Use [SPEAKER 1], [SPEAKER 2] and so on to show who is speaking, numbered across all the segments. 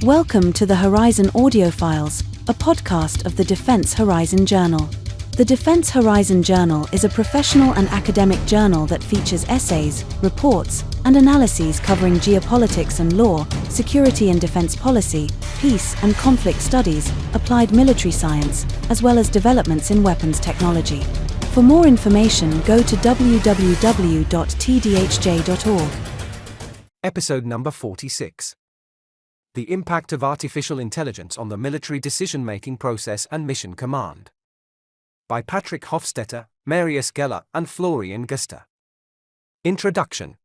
[SPEAKER 1] Welcome to the Horizon Audiofiles, a podcast of the Defense Horizon Journal. The Defense Horizon Journal is a professional and academic journal that features essays, reports, and analyses covering geopolitics and law, security and defense policy, peace and conflict studies, applied military science, as well as developments in weapons technology. For more information, go to www.tdhj.org.
[SPEAKER 2] Episode number 46. The Impact of Artificial Intelligence on the Military Decision-Making Process and Mission Command. By Patrick Hofstetter, Marius Geller, and Florian Guster. Introduction.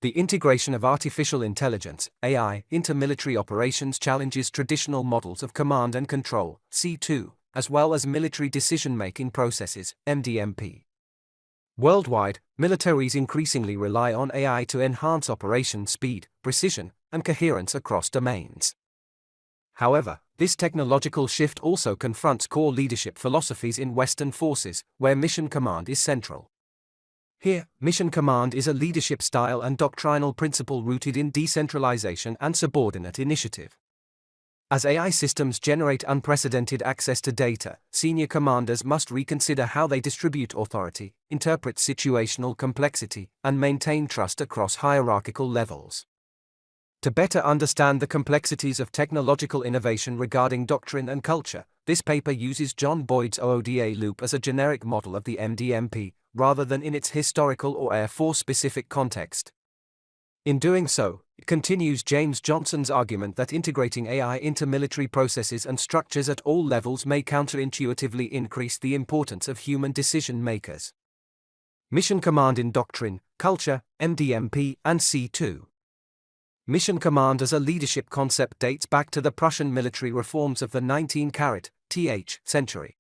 [SPEAKER 2] The integration of artificial intelligence, AI, into military operations challenges traditional models of command and control, C2, as well as military decision-making processes, MDMP. Worldwide, militaries increasingly rely on AI to enhance operation speed, precision, and coherence across domains. However, this technological shift also confronts core leadership philosophies in Western forces, where mission command is central. Here, mission command is a leadership style and doctrinal principle rooted in decentralization and subordinate initiative. As AI systems generate unprecedented access to data, senior commanders must reconsider how they distribute authority, interpret situational complexity, and maintain trust across hierarchical levels. To better understand the complexities of technological innovation regarding doctrine and culture, this paper uses John Boyd's OODA loop as a generic model of the MDMP, rather than in its historical or Air Force-specific context. In doing so, it continues James Johnson's argument that integrating AI into military processes and structures at all levels may counterintuitively increase the importance of human decision-makers. Mission Command in Doctrine, Culture, MDMP, and C2. Mission command as a leadership concept dates back to the Prussian military reforms of the 19th century.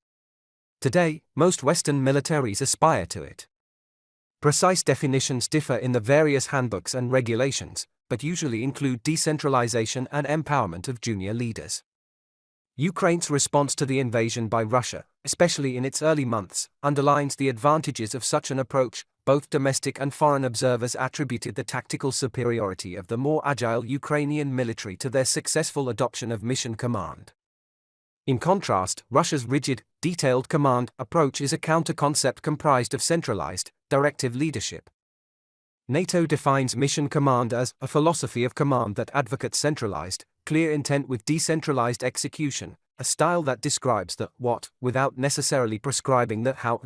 [SPEAKER 2] Today, most Western militaries aspire to it. Precise definitions differ in the various handbooks and regulations, but usually include decentralization and empowerment of junior leaders. Ukraine's response to the invasion by Russia, especially in its early months, underlines the advantages of such an approach. Both domestic and foreign observers attributed the tactical superiority of the more agile Ukrainian military to their successful adoption of mission command. In contrast, Russia's rigid, detailed command approach is a counter-concept comprised of centralized, directive leadership. NATO defines mission command as a philosophy of command that advocates centralized, clear intent with decentralized execution, a style that describes the what without necessarily prescribing the how.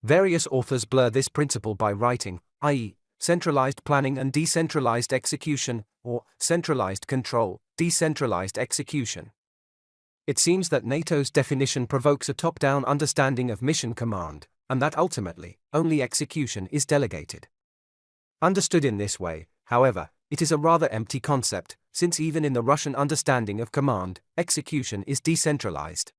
[SPEAKER 2] Various authors blur this principle by writing, i.e., centralized planning and decentralized execution, or centralized control, decentralized execution. It seems that NATO's definition provokes a top-down understanding of mission command, and that ultimately, only execution is delegated. Understood in this way, however, it is a rather empty concept, since even in the Russian understanding of command, execution is decentralized.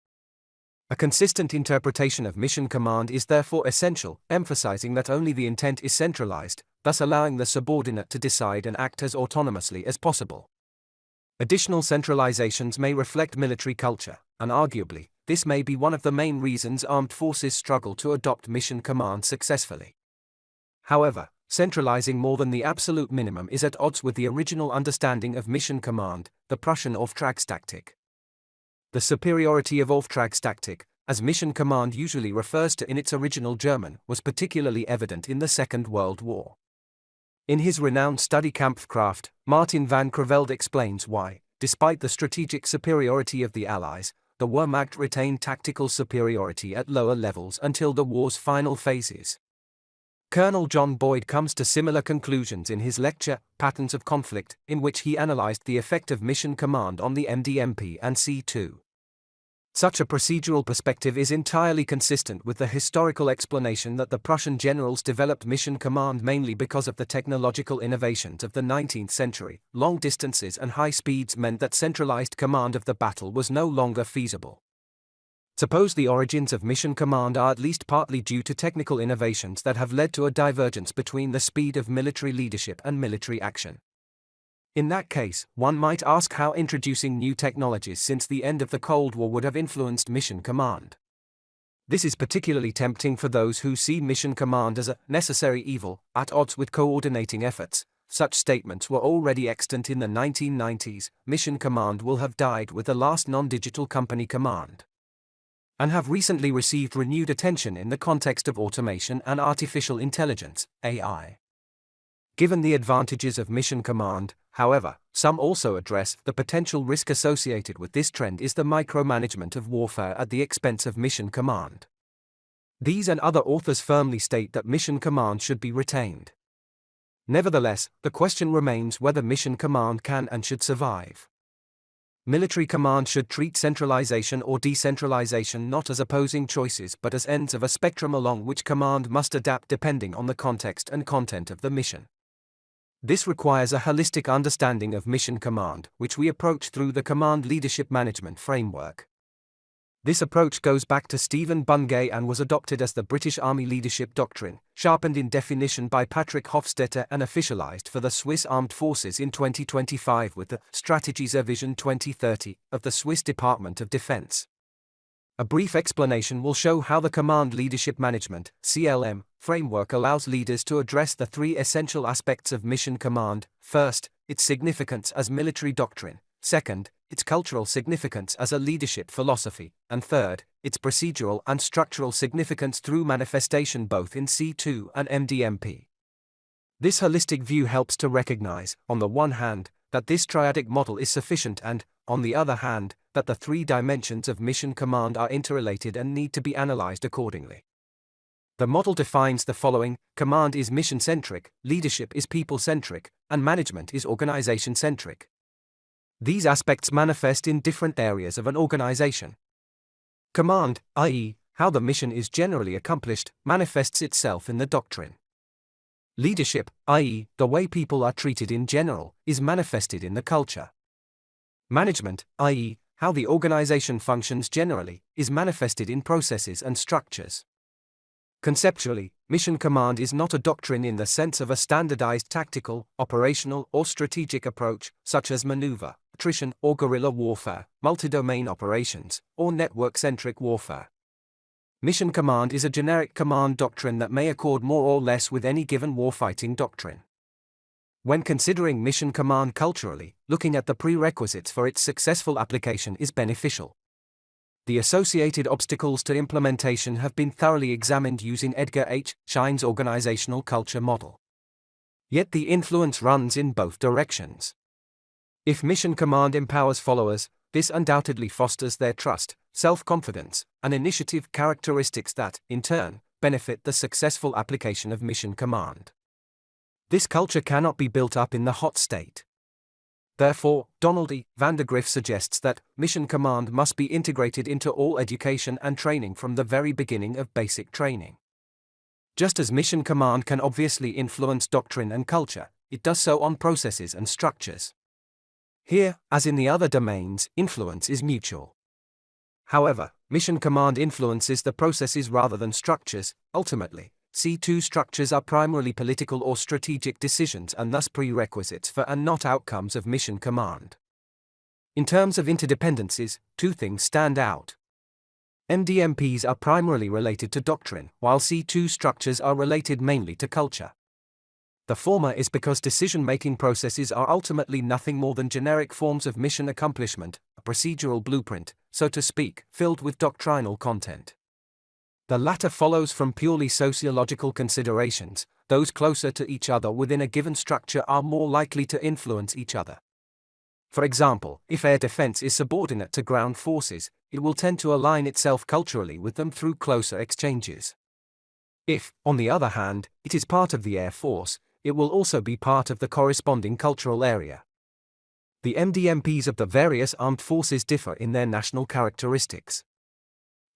[SPEAKER 2] A consistent interpretation of mission command is therefore essential, emphasizing that only the intent is centralized, thus allowing the subordinate to decide and act as autonomously as possible. Additional centralizations may reflect military culture, and arguably, this may be one of the main reasons armed forces struggle to adopt mission command successfully. However, centralizing more than the absolute minimum is at odds with the original understanding of mission command, the Prussian Auftragstactik. The superiority of Auftragstactik, as mission command usually refers to in its original German, was particularly evident in the Second World War. In his renowned study Kampfkraft, Martin van Creveld explains why, despite the strategic superiority of the Allies, the Wehrmacht retained tactical superiority at lower levels until the war's final phases. Colonel John Boyd comes to similar conclusions in his lecture, Patterns of Conflict, in which he analyzed the effect of mission command on the MDMP and C2. Such a procedural perspective is entirely consistent with the historical explanation that the Prussian generals developed mission command mainly because of the technological innovations of the 19th century. Long distances and high speeds meant that centralized command of the battle was no longer feasible. Suppose the origins of mission command are at least partly due to technical innovations that have led to a divergence between the speed of military leadership and military action. In that case, one might ask how introducing new technologies since the end of the Cold War would have influenced mission command. This is particularly tempting for those who see mission command as a necessary evil, at odds with coordinating efforts, such statements were already extant in the 1990s, Mission Command will have died with the last non-digital company command, and have recently received renewed attention in the context of automation and artificial intelligence, AI. Given the advantages of Mission Command, however, some also address the potential risk associated with this trend is the micromanagement of warfare at the expense of Mission Command. These and other authors firmly state that Mission Command should be retained. Nevertheless, the question remains whether Mission Command can and should survive. Military command should treat centralization or decentralization not as opposing choices but as ends of a spectrum along which command must adapt depending on the context and content of the mission. This requires a holistic understanding of mission command, which we approach through the Command Leadership Management Framework. This approach goes back to Stephen Bungay and was adopted as the British Army Leadership Doctrine, sharpened in definition by Patrick Hofstetter and officialized for the Swiss Armed Forces in 2025 with the Strategies Vision 2030 of the Swiss Department of Defense. A brief explanation will show how the Command Leadership Management (CLM) framework allows leaders to address the three essential aspects of mission command: first, its significance as military doctrine; second, its cultural significance as a leadership philosophy; and third, its procedural and structural significance through manifestation both in C2 and MDMP. This holistic view helps to recognize, on the one hand, that this triadic model is sufficient and, on the other hand, that the three dimensions of mission command are interrelated and need to be analyzed accordingly. The model defines the following: command is mission-centric, leadership is people-centric, and management is organization-centric. These aspects manifest in different areas of an organization. Command, i.e., how the mission is generally accomplished, manifests itself in the doctrine. Leadership, i.e., the way people are treated in general, is manifested in the culture. Management, i.e., how the organization functions generally, is manifested in processes and structures. Conceptually, mission command is not a doctrine in the sense of a standardized tactical, operational, or strategic approach, such as maneuver, attrition, or guerrilla warfare, multi-domain operations, or network-centric warfare. Mission command is a generic command doctrine that may accord more or less with any given warfighting doctrine. When considering mission command culturally, looking at the prerequisites for its successful application is beneficial. The associated obstacles to implementation have been thoroughly examined using Edgar H. Schein's organizational culture model. Yet the influence runs in both directions. If mission command empowers followers, this undoubtedly fosters their trust, self-confidence, and initiative characteristics that, in turn, benefit the successful application of mission command. This culture cannot be built up in the hot state. Therefore, Donald E. Vandergriff suggests that mission command must be integrated into all education and training from the very beginning of basic training. Just as mission command can obviously influence doctrine and culture, it does so on processes and structures. Here, as in the other domains, influence is mutual. However, mission command influences the processes rather than structures. Ultimately, C2 structures are primarily political or strategic decisions and thus prerequisites for and not outcomes of mission command. In terms of interdependencies, two things stand out. MDMPs are primarily related to doctrine, while C2 structures are related mainly to culture. The former is because decision-making processes are ultimately nothing more than generic forms of mission accomplishment, a procedural blueprint, so to speak, filled with doctrinal content. The latter follows from purely sociological considerations. Those closer to each other within a given structure are more likely to influence each other. For example, if air defense is subordinate to ground forces, it will tend to align itself culturally with them through closer exchanges. If, on the other hand, it is part of the Air Force, it will also be part of the corresponding cultural area. The MDMPs of the various armed forces differ in their national characteristics.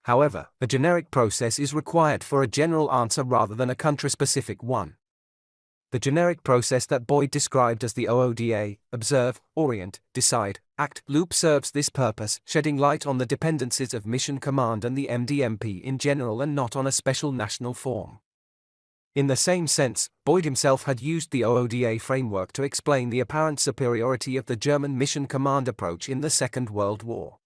[SPEAKER 2] However, a generic process is required for a general answer rather than a country-specific one. The generic process that Boyd described as the OODA, observe, orient, decide, act, loop serves this purpose, shedding light on the dependencies of mission command and the MDMP in general and not on a special national form. In the same sense, Boyd himself had used the OODA framework to explain the apparent superiority of the German mission command approach in the Second World War.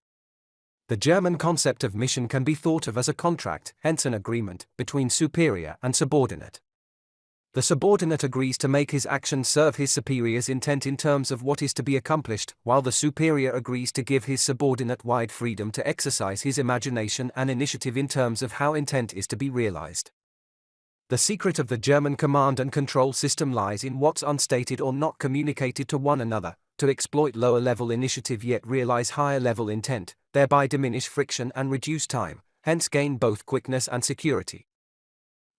[SPEAKER 2] The German concept of mission can be thought of as a contract, hence an agreement, between superior and subordinate. The subordinate agrees to make his action serve his superior's intent in terms of what is to be accomplished, while the superior agrees to give his subordinate wide freedom to exercise his imagination and initiative in terms of how intent is to be realized. The secret of the German command and control system lies in what's unstated or not communicated to one another, to exploit lower-level initiative yet realize higher-level intent, thereby diminish friction and reduce time, hence gain both quickness and security.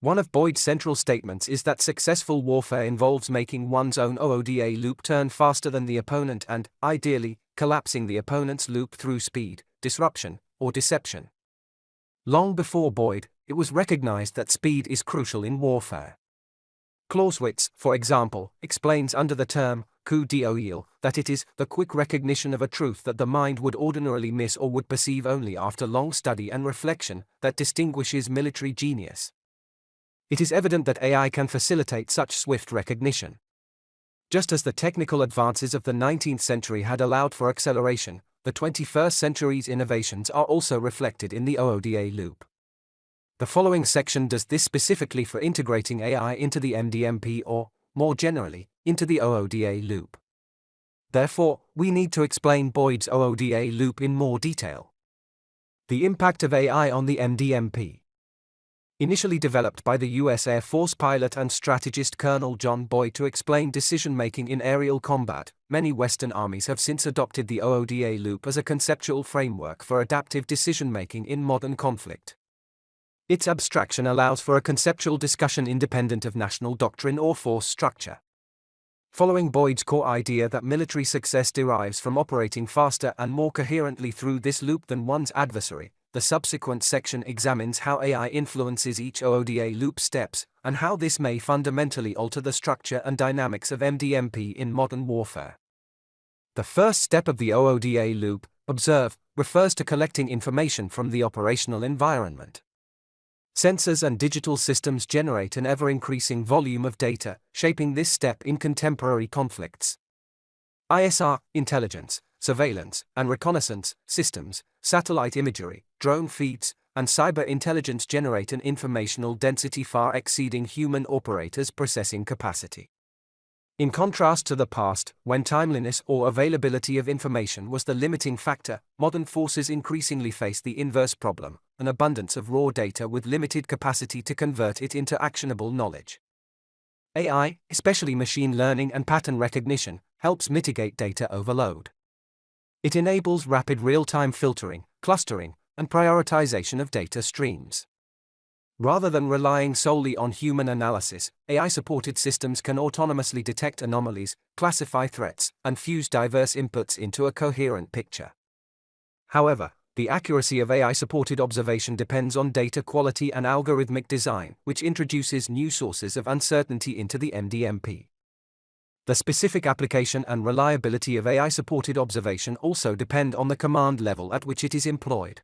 [SPEAKER 2] One of Boyd's central statements is that successful warfare involves making one's own OODA loop turn faster than the opponent and, ideally, collapsing the opponent's loop through speed, disruption, or deception. Long before Boyd, it was recognized that speed is crucial in warfare. Clausewitz, for example, explains under the term coup d'oeil that it is the quick recognition of a truth that the mind would ordinarily miss or would perceive only after long study and reflection that distinguishes military genius. It is evident that AI can facilitate such swift recognition. Just as the technical advances of the 19th century had allowed for acceleration, the 21st century's innovations are also reflected in the OODA loop. The following section does this specifically for integrating AI into the MDMP or, more generally, into the OODA loop. Therefore, we need to explain Boyd's OODA loop in more detail. The impact of AI on the MDMP. Initially developed by the U.S. Air Force pilot and strategist Colonel John Boyd to explain decision-making in aerial combat, many Western armies have since adopted the OODA loop as a conceptual framework for adaptive decision-making in modern conflict. Its abstraction allows for a conceptual discussion independent of national doctrine or force structure. Following Boyd's core idea that military success derives from operating faster and more coherently through this loop than one's adversary, the subsequent section examines how AI influences each OODA loop steps, and how this may fundamentally alter the structure and dynamics of MDMP in modern warfare. The first step of the OODA loop, observe, refers to collecting information from the operational environment. Sensors and digital systems generate an ever-increasing volume of data, shaping this step in contemporary conflicts. ISR, intelligence, surveillance, and reconnaissance systems, satellite imagery, drone feeds, and cyber intelligence generate an informational density far exceeding human operators' processing capacity. In contrast to the past, when timeliness or availability of information was the limiting factor, modern forces increasingly face the inverse problem, an abundance of raw data with limited capacity to convert it into actionable knowledge. AI, especially machine learning and pattern recognition, helps mitigate data overload. It enables rapid real-time filtering, clustering, and prioritization of data streams. Rather than relying solely on human analysis, AI-supported systems can autonomously detect anomalies, classify threats, and fuse diverse inputs into a coherent picture. However, the accuracy of AI-supported observation depends on data quality and algorithmic design, which introduces new sources of uncertainty into the MDMP. The specific application and reliability of AI-supported observation also depend on the command level at which it is employed.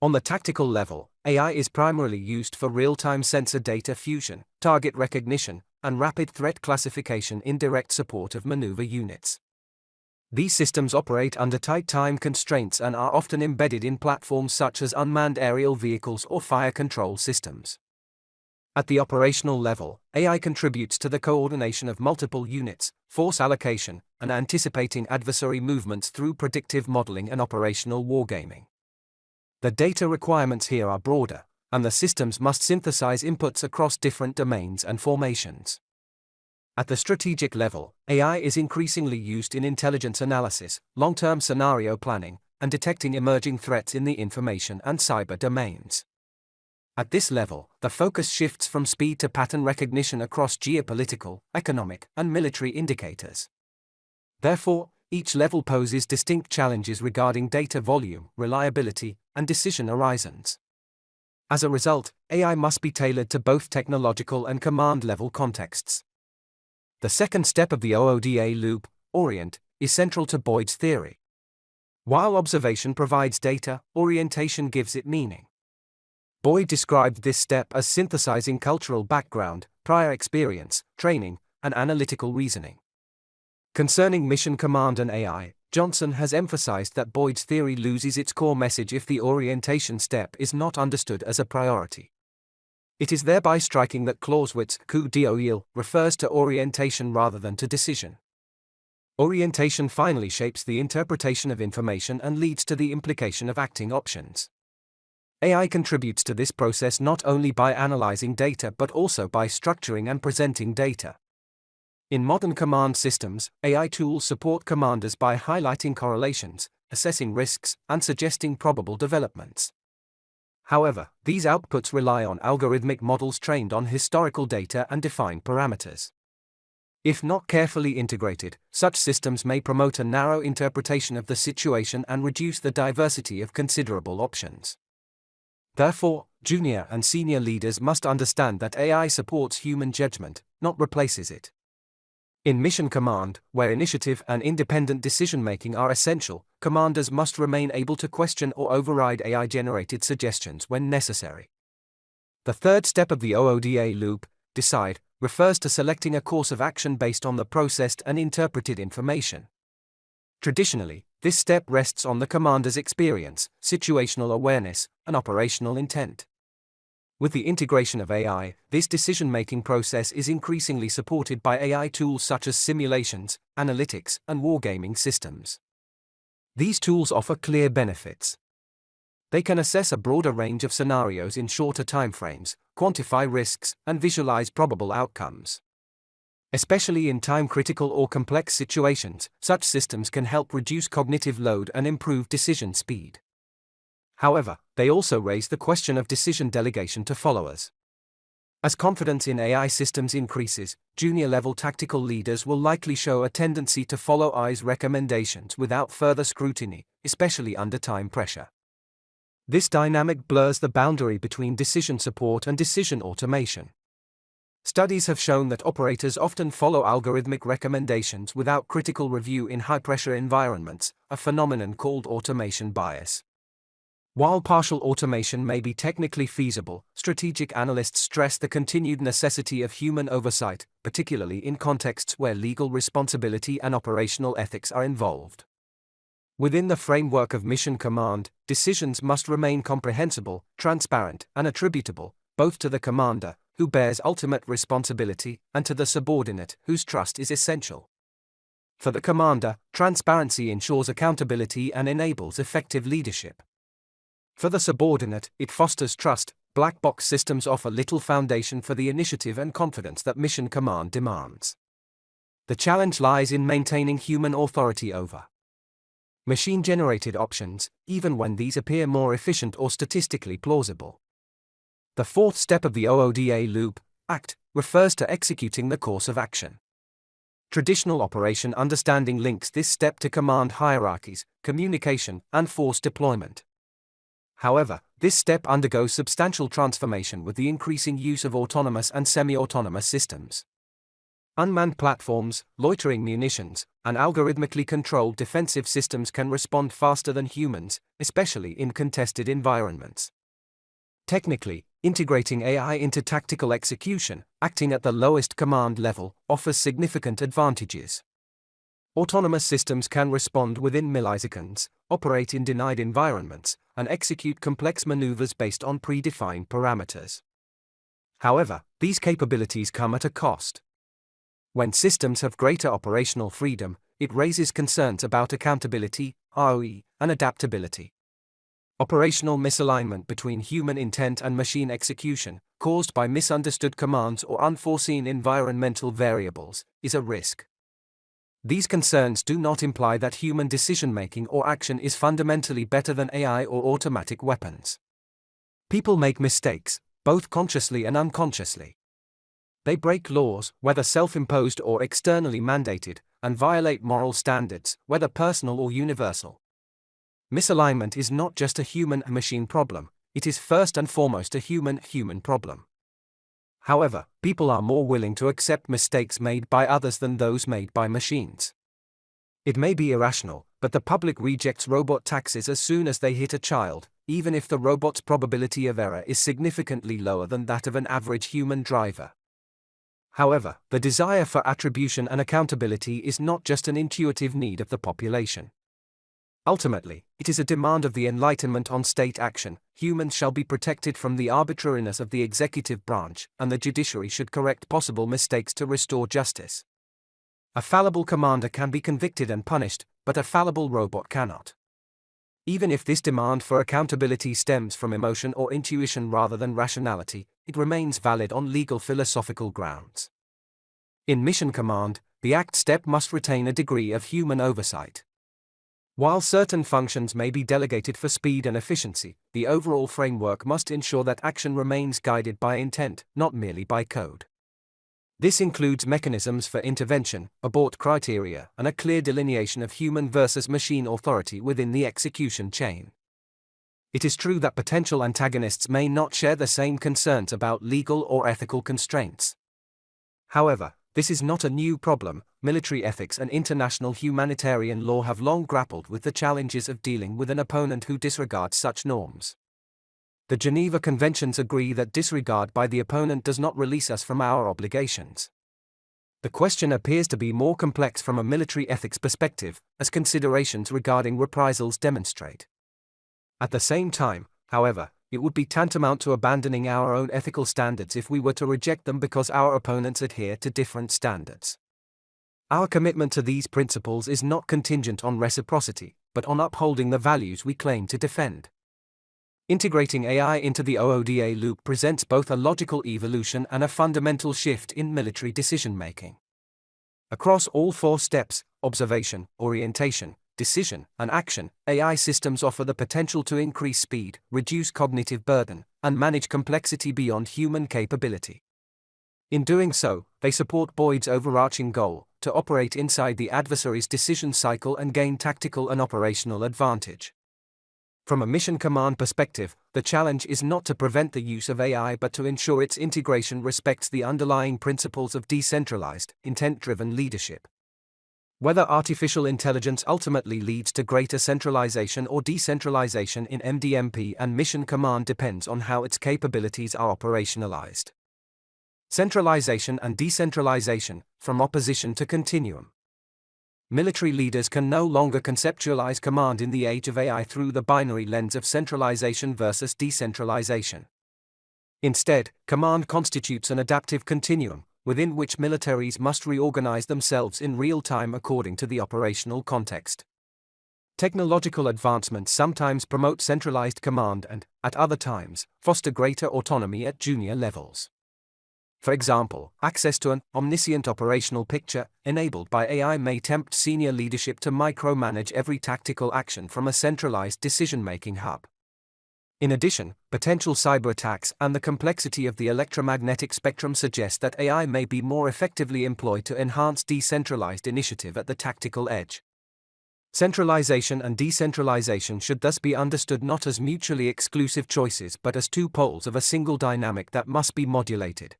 [SPEAKER 2] On the tactical level, AI is primarily used for real-time sensor data fusion, target recognition, and rapid threat classification in direct support of maneuver units. These systems operate under tight time constraints and are often embedded in platforms such as unmanned aerial vehicles or fire control systems. At the operational level, AI contributes to the coordination of multiple units, force allocation, and anticipating adversary movements through predictive modeling and operational wargaming. The data requirements here are broader, and the systems must synthesize inputs across different domains and formations. At the strategic level, AI is increasingly used in intelligence analysis, long-term scenario planning, and detecting emerging threats in the information and cyber domains. At this level, the focus shifts from speed to pattern recognition across geopolitical, economic, and military indicators. Therefore, each level poses distinct challenges regarding data volume, reliability, and decision horizons. As a result, AI must be tailored to both technological and command-level contexts. The second step of the OODA loop, orient, is central to Boyd's theory. While observation provides data, orientation gives it meaning. Boyd described this step as synthesizing cultural background, prior experience, training, and analytical reasoning. Concerning mission command and AI, Johnson has emphasized that Boyd's theory loses its core message if the orientation step is not understood as a priority. It is thereby striking that Clausewitz (OODA) refers to orientation rather than to decision. Orientation finally shapes the interpretation of information and leads to the implication of acting options. AI contributes to this process not only by analyzing data but also by structuring and presenting data. In modern command systems, AI tools support commanders by highlighting correlations, assessing risks, and suggesting probable developments. However, these outputs rely on algorithmic models trained on historical data and defined parameters. If not carefully integrated, such systems may promote a narrow interpretation of the situation and reduce the diversity of considerable options. Therefore, junior and senior leaders must understand that AI supports human judgment, not replaces it. In mission command, where initiative and independent decision-making are essential, commanders must remain able to question or override AI-generated suggestions when necessary. The third step of the OODA loop, decide, refers to selecting a course of action based on the processed and interpreted information. Traditionally, this step rests on the commander's experience, situational awareness, and operational intent. With the integration of AI, this decision-making process is increasingly supported by AI tools such as simulations, analytics, and wargaming systems. These tools offer clear benefits. They can assess a broader range of scenarios in shorter timeframes, quantify risks, and visualize probable outcomes. Especially in time-critical or complex situations, such systems can help reduce cognitive load and improve decision speed. However, they also raise the question of decision delegation to followers. As confidence in AI systems increases, junior-level tactical leaders will likely show a tendency to follow AI's recommendations without further scrutiny, especially under time pressure. This dynamic blurs the boundary between decision support and decision automation. Studies have shown that operators often follow algorithmic recommendations without critical review in high-pressure environments, a phenomenon called automation bias. While partial automation may be technically feasible, strategic analysts stress the continued necessity of human oversight, particularly in contexts where legal responsibility and operational ethics are involved. Within the framework of mission command, decisions must remain comprehensible, transparent, and attributable, both to the commander, who bears ultimate responsibility, and to the subordinate, whose trust is essential. For the commander, transparency ensures accountability and enables effective leadership. For the subordinate, it fosters trust. Black box systems offer little foundation for the initiative and confidence that mission command demands. The challenge lies in maintaining human authority over machine-generated options, even when these appear more efficient or statistically plausible. The fourth step of the OODA loop, act, refers to executing the course of action. Traditional operation understanding links this step to command hierarchies, communication, and force deployment. However, this step undergoes substantial transformation with the increasing use of autonomous and semi-autonomous systems. Unmanned platforms, loitering munitions, and algorithmically controlled defensive systems can respond faster than humans, especially in contested environments. Technically, integrating AI into tactical execution, acting at the lowest command level, offers significant advantages. Autonomous systems can respond within milliseconds, operate in denied environments, and execute complex maneuvers based on predefined parameters. However, these capabilities come at a cost. When systems have greater operational freedom, it raises concerns about accountability, ROE, and adaptability. Operational misalignment between human intent and machine execution, caused by misunderstood commands or unforeseen environmental variables, is a risk. These concerns do not imply that human decision-making or action is fundamentally better than AI or automatic weapons. People make mistakes, both consciously and unconsciously. They break laws, whether self-imposed or externally mandated, and violate moral standards, whether personal or universal. Misalignment is not just a human-machine problem, it is first and foremost a human-human problem. However, people are more willing to accept mistakes made by others than those made by machines. It may be irrational, but the public rejects robot taxis as soon as they hit a child, even if the robot's probability of error is significantly lower than that of an average human driver. However, the desire for attribution and accountability is not just an intuitive need of the population. Ultimately, it is a demand of the Enlightenment on state action. Humans shall be protected from the arbitrariness of the executive branch, and the judiciary should correct possible mistakes to restore justice. A fallible commander can be convicted and punished, but a fallible robot cannot. Even if this demand for accountability stems from emotion or intuition rather than rationality, it remains valid on legal philosophical grounds. In mission command, the act step must retain a degree of human oversight. While certain functions may be delegated for speed and efficiency, the overall framework must ensure that action remains guided by intent, not merely by code. This includes mechanisms for intervention, abort criteria, and a clear delineation of human versus machine authority within the execution chain. It is true that potential antagonists may not share the same concerns about legal or ethical constraints. However, this is not a new problem. Military ethics and international humanitarian law have long grappled with the challenges of dealing with an opponent who disregards such norms. The Geneva Conventions agree that disregard by the opponent does not release us from our obligations. The question appears to be more complex from a military ethics perspective, as considerations regarding reprisals demonstrate. At the same time, however, it would be tantamount to abandoning our own ethical standards if we were to reject them because our opponents adhere to different standards. Our commitment to these principles is not contingent on reciprocity, but on upholding the values we claim to defend. Integrating AI into the OODA loop presents both a logical evolution and a fundamental shift in military decision-making. Across all four steps, observation, orientation, decision, and action, AI systems offer the potential to increase speed, reduce cognitive burden, and manage complexity beyond human capability. In doing so, they support Boyd's overarching goal, to operate inside the adversary's decision cycle and gain tactical and operational advantage. From a mission command perspective, the challenge is not to prevent the use of AI but to ensure its integration respects the underlying principles of decentralized, intent-driven leadership. Whether artificial intelligence ultimately leads to greater centralization or decentralization in MDMP and mission command depends on how its capabilities are operationalized. Centralization and decentralization, from opposition to continuum. Military leaders can no longer conceptualize command in the age of AI through the binary lens of centralization versus decentralization. Instead, command constitutes an adaptive continuum, within which militaries must reorganize themselves in real time according to the operational context. Technological advancements sometimes promote centralized command and, at other times, foster greater autonomy at junior levels. For example, access to an omniscient operational picture, enabled by AI, may tempt senior leadership to micromanage every tactical action from a centralized decision-making hub. In addition, potential cyberattacks and the complexity of the electromagnetic spectrum suggest that AI may be more effectively employed to enhance decentralized initiative at the tactical edge. Centralization and decentralization should thus be understood not as mutually exclusive choices but as two poles of a single dynamic that must be modulated.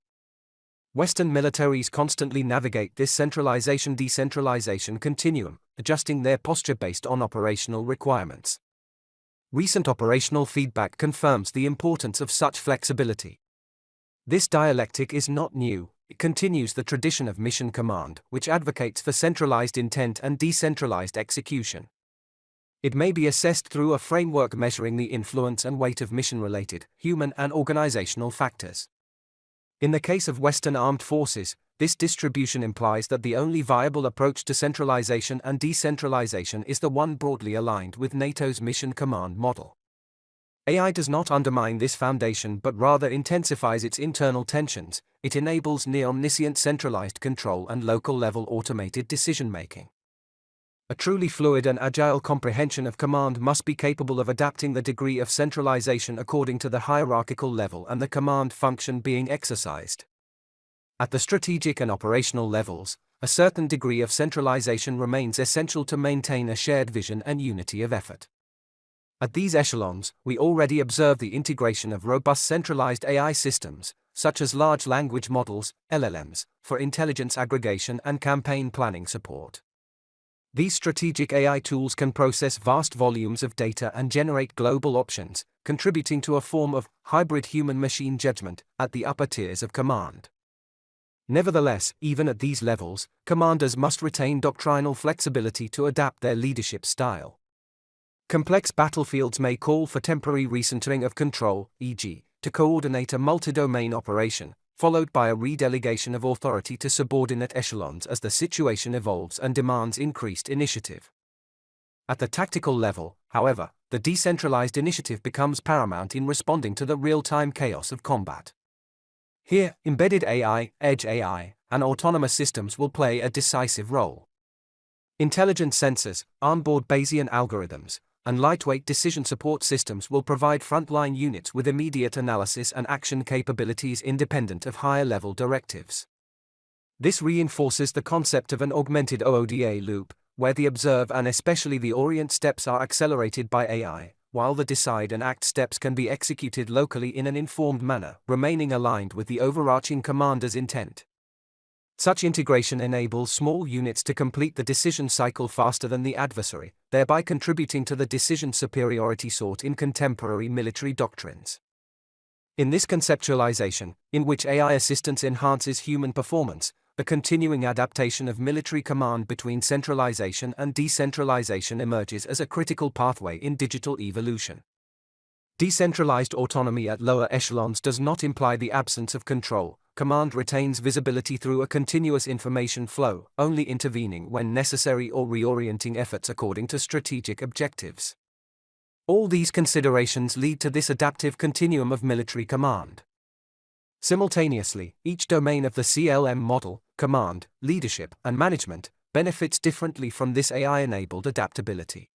[SPEAKER 2] Western militaries constantly navigate this centralization-decentralization continuum, adjusting their posture based on operational requirements. Recent operational feedback confirms the importance of such flexibility. This dialectic is not new. It continues the tradition of mission command, which advocates for centralized intent and decentralized execution. It may be assessed through a framework measuring the influence and weight of mission-related, human and organizational factors. In the case of Western armed forces, this distribution implies that the only viable approach to centralization and decentralization is the one broadly aligned with NATO's mission command model. AI does not undermine this foundation but rather intensifies its internal tensions. It enables near-omniscient centralized control and local-level automated decision-making. A truly fluid and agile comprehension of command must be capable of adapting the degree of centralization according to the hierarchical level and the command function being exercised. At the strategic and operational levels, a certain degree of centralization remains essential to maintain a shared vision and unity of effort. At these echelons, we already observe the integration of robust centralized AI systems, such as large language models, LLMs, for intelligence aggregation and campaign planning support. These strategic AI tools can process vast volumes of data and generate global options, contributing to a form of hybrid human-machine judgment at the upper tiers of command. Nevertheless, even at these levels, commanders must retain doctrinal flexibility to adapt their leadership style. Complex battlefields may call for temporary recentering of control, e.g., to coordinate a multi-domain operation, followed by a redelegation of authority to subordinate echelons as the situation evolves and demands increased initiative. At the tactical level, however, the decentralized initiative becomes paramount in responding to the real-time chaos of combat. Here, embedded AI, edge AI, and autonomous systems will play a decisive role. Intelligent sensors, onboard Bayesian algorithms, and lightweight decision support systems will provide frontline units with immediate analysis and action capabilities independent of higher-level directives. This reinforces the concept of an augmented OODA loop, where the observe and especially the orient steps are accelerated by AI, while the decide and act steps can be executed locally in an informed manner, remaining aligned with the overarching commander's intent. Such integration enables small units to complete the decision cycle faster than the adversary, thereby contributing to the decision superiority sought in contemporary military doctrines. In this conceptualization, in which AI assistance enhances human performance, the continuing adaptation of military command between centralization and decentralization emerges as a critical pathway in digital evolution. Decentralized autonomy at lower echelons does not imply the absence of control. Command retains visibility through a continuous information flow, only intervening when necessary or reorienting efforts according to strategic objectives. All these considerations lead to this adaptive continuum of military command. Simultaneously, each domain of the CLM model, command, leadership, and management, benefits differently from this AI-enabled adaptability.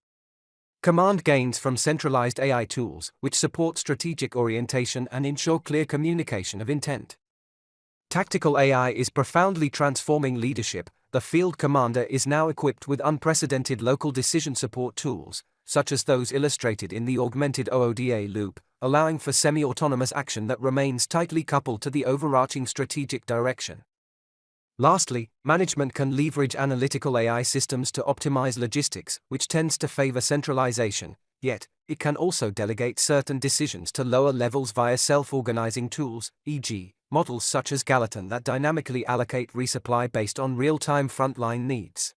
[SPEAKER 2] Command gains from centralized AI tools, which support strategic orientation and ensure clear communication of intent. Tactical AI is profoundly transforming leadership. The field commander is now equipped with unprecedented local decision support tools, such as those illustrated in the augmented OODA loop, allowing for semi-autonomous action that remains tightly coupled to the overarching strategic direction. Lastly, management can leverage analytical AI systems to optimize logistics, which tends to favor centralization, yet, it can also delegate certain decisions to lower levels via self-organizing tools, e.g., models such as Gallatin that dynamically allocate resupply based on real-time frontline needs.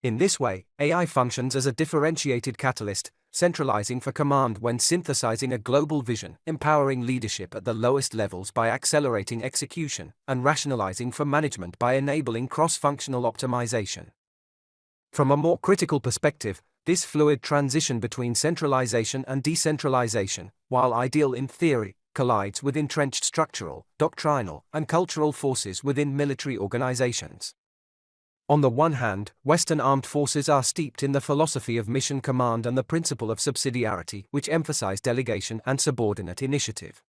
[SPEAKER 2] In this way, AI functions as a differentiated catalyst, centralizing for command when synthesizing a global vision, empowering leadership at the lowest levels by accelerating execution, and rationalizing for management by enabling cross-functional optimization. From a more critical perspective, this fluid transition between centralization and decentralization, while ideal in theory, collides with entrenched structural, doctrinal, and cultural forces within military organizations. On the one hand, Western armed forces are steeped in the philosophy of mission command and the principle of subsidiarity, which emphasize delegation and subordinate initiative.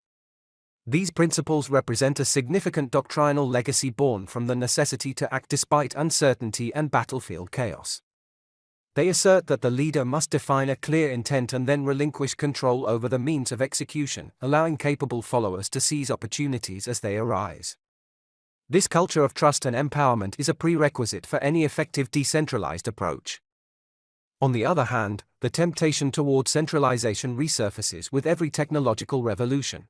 [SPEAKER 2] These principles represent a significant doctrinal legacy born from the necessity to act despite uncertainty and battlefield chaos. They assert that the leader must define a clear intent and then relinquish control over the means of execution, allowing capable followers to seize opportunities as they arise. This culture of trust and empowerment is a prerequisite for any effective decentralized approach. On the other hand, the temptation toward centralization resurfaces with every technological revolution.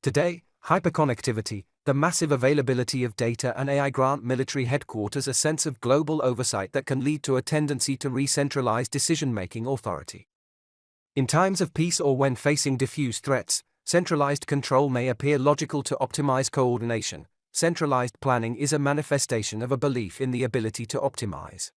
[SPEAKER 2] Today, hyperconnectivity, the massive availability of data and AI grant military headquarters a sense of global oversight that can lead to a tendency to re-centralize decision-making authority. In times of peace or when facing diffuse threats, centralized control may appear logical to optimize coordination. Centralized planning is a manifestation of a belief in the ability to optimize.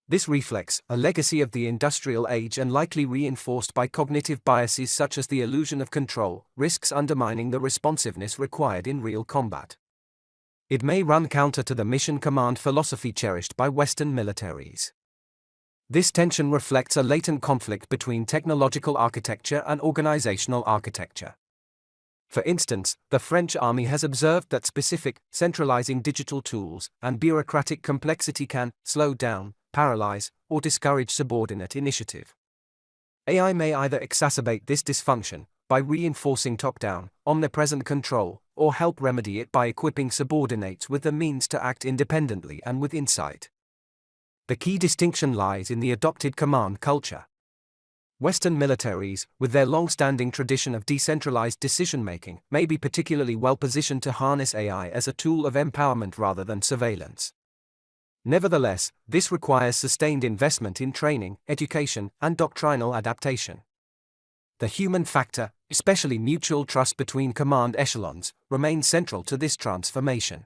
[SPEAKER 2] This reflects a legacy of the industrial age and likely reinforced by cognitive biases such as the illusion of control, risks undermining the responsiveness required in real combat. It may run counter to the mission command philosophy cherished by Western militaries. This tension reflects a latent conflict between technological architecture and organizational architecture. For instance, the French army has observed that specific, centralizing digital tools and bureaucratic complexity can slow down, paralyze, or discourage subordinate initiative. AI may either exacerbate this dysfunction by reinforcing top-down, omnipresent control, or help remedy it by equipping subordinates with the means to act independently and with insight. The key distinction lies in the adopted command culture. Western militaries, with their long-standing tradition of decentralized decision-making, may be particularly well-positioned to harness AI as a tool of empowerment rather than surveillance. Nevertheless, this requires sustained investment in training, education, and doctrinal adaptation. The human factor, especially mutual trust between command echelons, remains central to this transformation.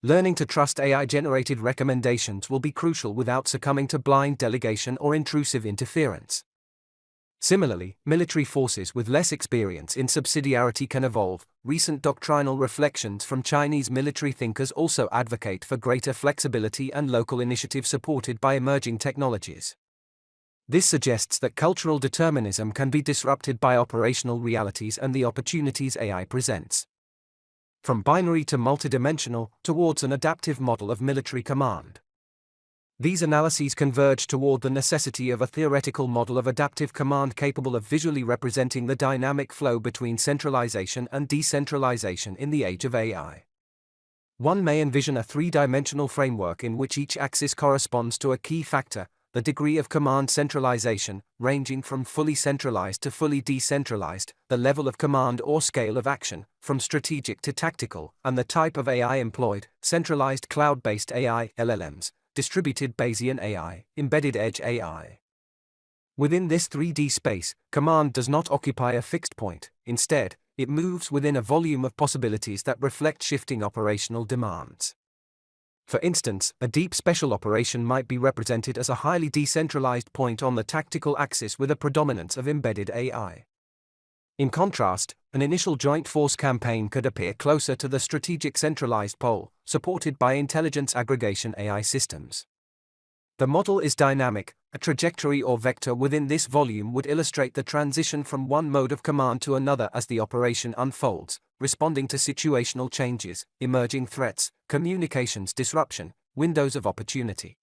[SPEAKER 2] Learning to trust AI-generated recommendations will be crucial without succumbing to blind delegation or intrusive interference. Similarly, military forces with less experience in subsidiarity can evolve. Recent doctrinal reflections from Chinese military thinkers also advocate for greater flexibility and local initiative supported by emerging technologies. This suggests that cultural determinism can be disrupted by operational realities and the opportunities AI presents. From binary to multidimensional, towards an adaptive model of military command. These analyses converge toward the necessity of a theoretical model of adaptive command capable of visually representing the dynamic flow between centralization and decentralization in the age of AI. One may envision a three-dimensional framework in which each axis corresponds to a key factor, the degree of command centralization, ranging from fully centralized to fully decentralized, the level of command or scale of action, from strategic to tactical, and the type of AI employed, centralized cloud-based AI, LLMs, distributed Bayesian AI, embedded edge AI. Within this 3D space, command does not occupy a fixed point, instead, it moves within a volume of possibilities that reflect shifting operational demands. For instance, a deep special operation might be represented as a highly decentralized point on the tactical axis with a predominance of embedded AI. In contrast, an initial joint force campaign could appear closer to the strategic centralized pole, supported by intelligence aggregation AI systems. The model is dynamic. A trajectory or vector within this volume would illustrate the transition from one mode of command to another as the operation unfolds, responding to situational changes, emerging threats, communications disruption, windows of opportunity.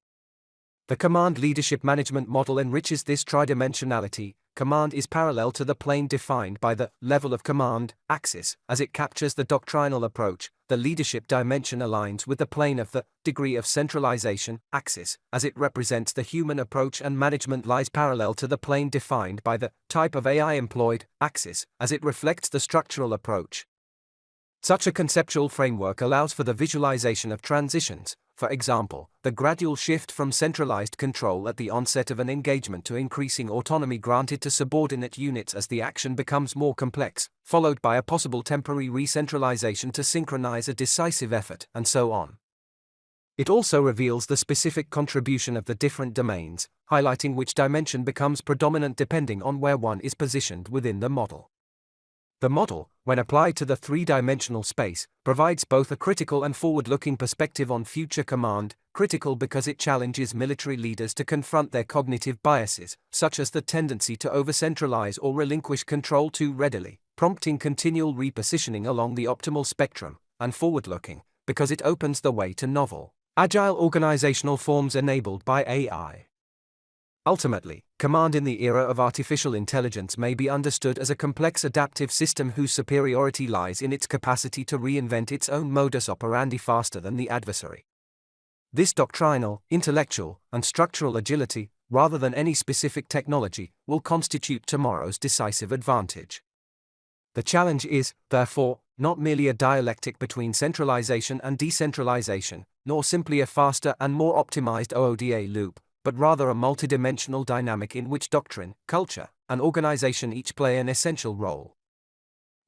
[SPEAKER 2] The command leadership management model enriches this tridimensionality. Command is parallel to the plane defined by the level of command axis. As it captures the doctrinal approach, the leadership dimension aligns with the plane of the degree of centralization axis. As it represents the human approach, and management lies parallel to the plane defined by the type of AI employed axis, as it reflects the structural approach. Such a conceptual framework allows for the visualization of transitions. For example, the gradual shift from centralized control at the onset of an engagement to increasing autonomy granted to subordinate units as the action becomes more complex, followed by a possible temporary re-centralization to synchronize a decisive effort, and so on. It also reveals the specific contribution of the different domains, highlighting which dimension becomes predominant depending on where one is positioned within the model. The model, when applied to the three-dimensional space, provides both a critical and forward-looking perspective on future command. Critical because it challenges military leaders to confront their cognitive biases, such as the tendency to over-centralize or relinquish control too readily, prompting continual repositioning along the optimal spectrum. And forward-looking, because it opens the way to novel, agile organizational forms enabled by AI. Ultimately, command in the era of artificial intelligence may be understood as a complex adaptive system whose superiority lies in its capacity to reinvent its own modus operandi faster than the adversary. This doctrinal, intellectual, and structural agility, rather than any specific technology, will constitute tomorrow's decisive advantage. The challenge is, therefore, not merely a dialectic between centralization and decentralization, nor simply a faster and more optimized OODA loop, but rather a multidimensional dynamic in which doctrine, culture, and organization each play an essential role.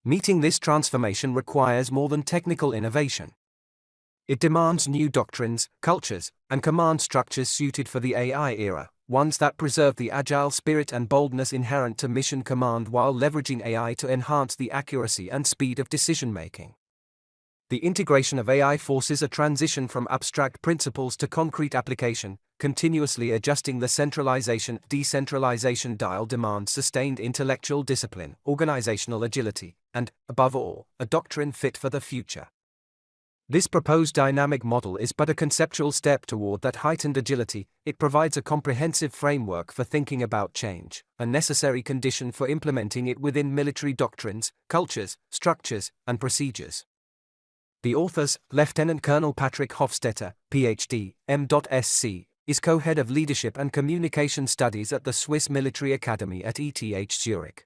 [SPEAKER 2] Meeting this transformation requires more than technical innovation. It demands new doctrines, cultures, and command structures suited for the AI era, ones that preserve the agile spirit and boldness inherent to mission command while leveraging AI to enhance the accuracy and speed of decision-making. The integration of AI forces a transition from abstract principles to concrete application, continuously adjusting the centralization-decentralization dial demands sustained intellectual discipline, organizational agility, and, above all, a doctrine fit for the future. This proposed dynamic model is but a conceptual step toward that heightened agility. It provides a comprehensive framework for thinking about change, a necessary condition for implementing it within military doctrines, cultures, structures, and procedures. The authors, Lieutenant Colonel Patrick Hofstetter, Ph.D., M.Sc., is co-head of Leadership and Communication Studies at the Swiss Military Academy at ETH Zurich.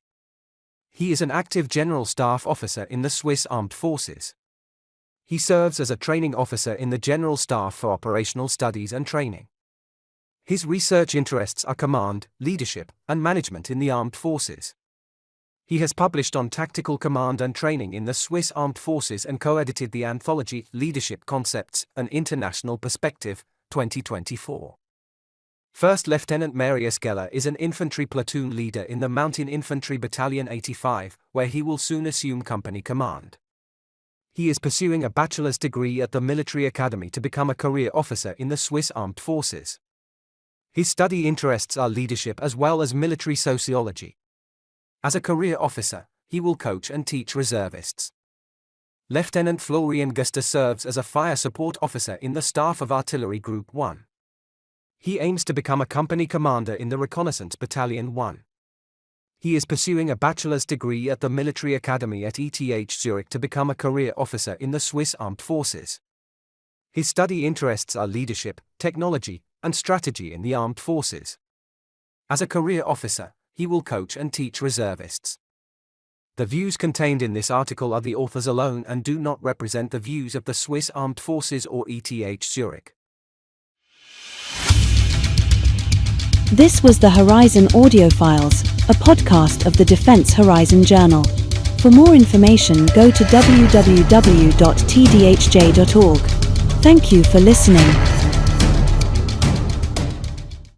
[SPEAKER 2] He is an active General Staff Officer in the Swiss Armed Forces. He serves as a training officer in the General Staff for Operational Studies and Training. His research interests are command, leadership, and management in the armed forces. He has published on tactical command and training in the Swiss Armed Forces and co-edited the anthology Leadership Concepts, An International Perspective, 2024. First Lieutenant Marius Geller is an infantry platoon leader in the Mountain Infantry Battalion 85, where he will soon assume company command. He is pursuing a bachelor's degree at the Military Academy to become a career officer in the Swiss Armed Forces. His study interests are leadership as well as military sociology. As a career officer, he will coach and teach reservists. Lieutenant Florian Guster serves as a fire support officer in the staff of Artillery Group 1. He aims to become a company commander in the Reconnaissance Battalion 1. He is pursuing a bachelor's degree at the Military Academy at ETH Zurich to become a career officer in the Swiss Armed Forces. His study interests are leadership, technology, and strategy in the armed forces. As a career officer, he will coach and teach reservists. The views contained in this article are the author's alone and do not represent the views of the Swiss Armed Forces or ETH Zurich.
[SPEAKER 1] This was the Horizon Audiofiles, a podcast of the Defense Horizon Journal. For more information, go to www.tdhj.org. Thank you for listening.